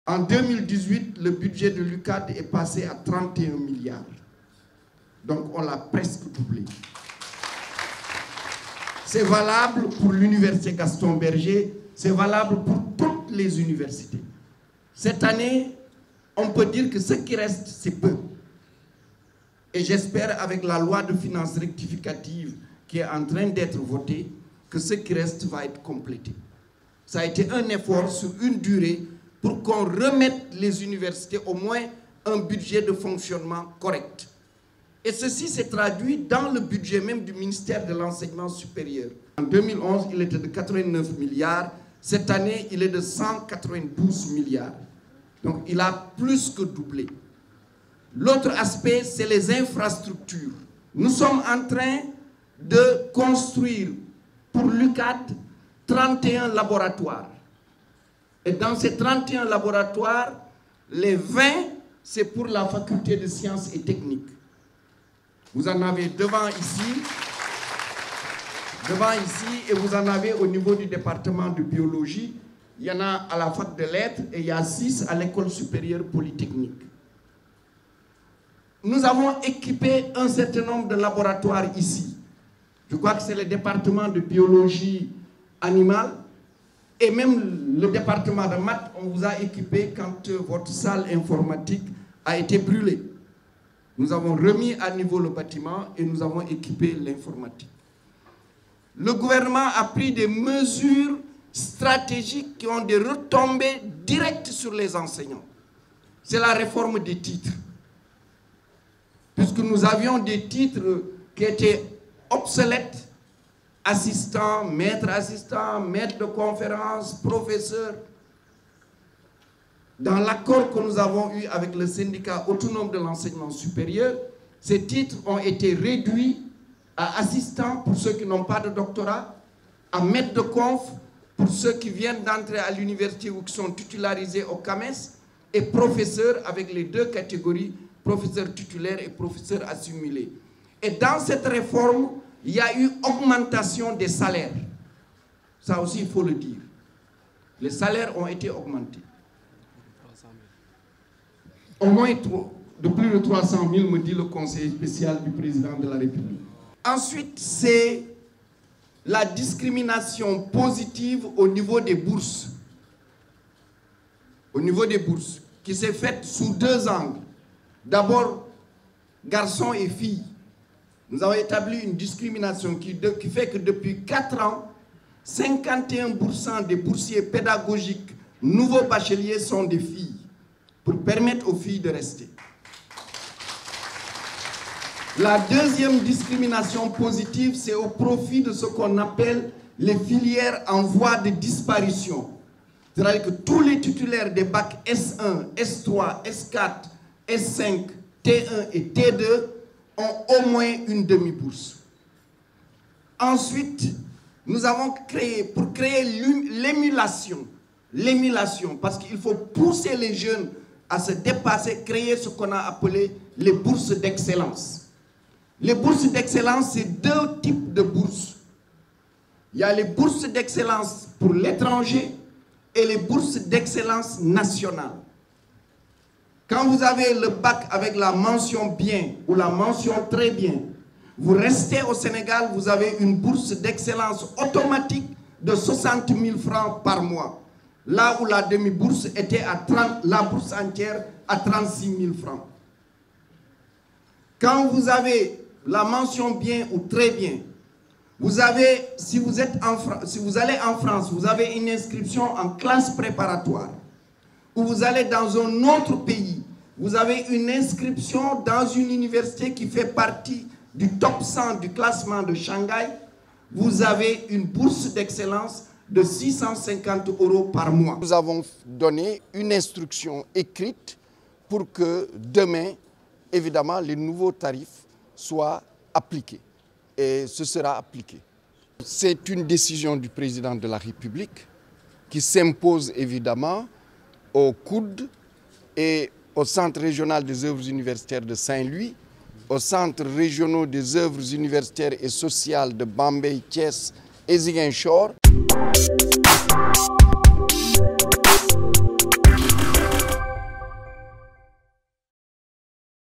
En 2018, le budget de l'UCAD est passé à 31 milliards. Donc on l'a presque doublé. C'est valable pour l'université Gaston Berger, c'est valable pour toutes les universités. Cette année, on peut dire que ce qui reste, c'est peu. Et j'espère, avec la loi de finances rectificative qui est en train d'être votée, que ce qui reste va être complété. Ça a été un effort sur une durée pour qu'on remette les universités au moins un budget de fonctionnement correct. Et ceci s'est traduit dans le budget même du ministère de l'Enseignement supérieur. En 2011, il était de 89 milliards. Cette année, il est de 192 milliards. Donc, il a plus que doublé. L'autre aspect, c'est les infrastructures. Nous sommes en train de construire pour l'UCAD 31 laboratoires. Et dans ces 31 laboratoires, les 20, c'est pour la faculté de sciences et techniques. Vous en avez devant ici, et vous en avez au niveau du département de biologie. Il y en a à la fac de lettres et il y a 6 à l'école supérieure polytechnique. Nous avons équipé un certain nombre de laboratoires ici. Je crois que c'est le département de biologie animale et même le département de maths, on vous a équipé quand votre salle informatique a été brûlée. Nous avons remis à niveau le bâtiment et nous avons équipé l'informatique. Le gouvernement a pris des mesures stratégiques qui ont des retombées directes sur les enseignants. C'est la réforme des titres. Puisque nous avions des titres qui étaient obsolètes, assistant, maître de conférence, professeur. Dans l'accord que nous avons eu avec le syndicat autonome de l'enseignement supérieur, ces titres ont été réduits à assistant pour ceux qui n'ont pas de doctorat, à maître de conf pour ceux qui viennent d'entrer à l'université ou qui sont titularisés au CAMES, et professeur avec les deux catégories, professeur titulaire et professeur assimilé. Et dans cette réforme, il y a eu augmentation des salaires. Ça aussi, il faut le dire. Les salaires ont été augmentés. Au moins de plus de 300 000, me dit le conseiller spécial du président de la République. Ensuite, c'est la discrimination positive au niveau des bourses. Au niveau des bourses, qui s'est faite sous 2 angles. D'abord, garçons et filles. Nous avons établi une discrimination qui fait que depuis 4 ans, 51% des boursiers pédagogiques nouveaux bacheliers sont des filles, pour permettre aux filles de rester. La deuxième discrimination positive, c'est au profit de ce qu'on appelle les filières en voie de disparition. C'est-à-dire que tous les titulaires des bacs S1, S3, S4, S5, T1 et T2 ont au moins une demi-bourse. Ensuite, nous avons créé, pour créer l'émulation, parce qu'il faut pousser les jeunes à se dépasser, créer ce qu'on a appelé les bourses d'excellence. Les bourses d'excellence, c'est 2 types de bourses. Il y a les bourses d'excellence pour l'étranger et les bourses d'excellence nationale. Quand vous avez le bac avec la mention bien ou la mention très bien, vous restez au Sénégal, vous avez une bourse d'excellence automatique de 60 000 francs par mois. Là où la demi-bourse était à 30, la bourse entière à 36 000 francs. Quand vous avez la mention bien ou très bien, vous avez, si vous allez en France, vous avez une inscription en classe préparatoire. Ou vous allez dans un autre pays, vous avez une inscription dans une université qui fait partie du top 100 du classement de Shanghai, vous avez une bourse d'excellence de 650 € par mois. Nous avons donné une instruction écrite pour que demain, évidemment, les nouveaux tarifs soient appliqués. Et ce sera appliqué. C'est une décision du président de la République qui s'impose évidemment au COUD et au Centre régional des œuvres universitaires de Saint-Louis aux centres régionaux des œuvres universitaires et sociales de Bambey, Thiès et Ziguinchor.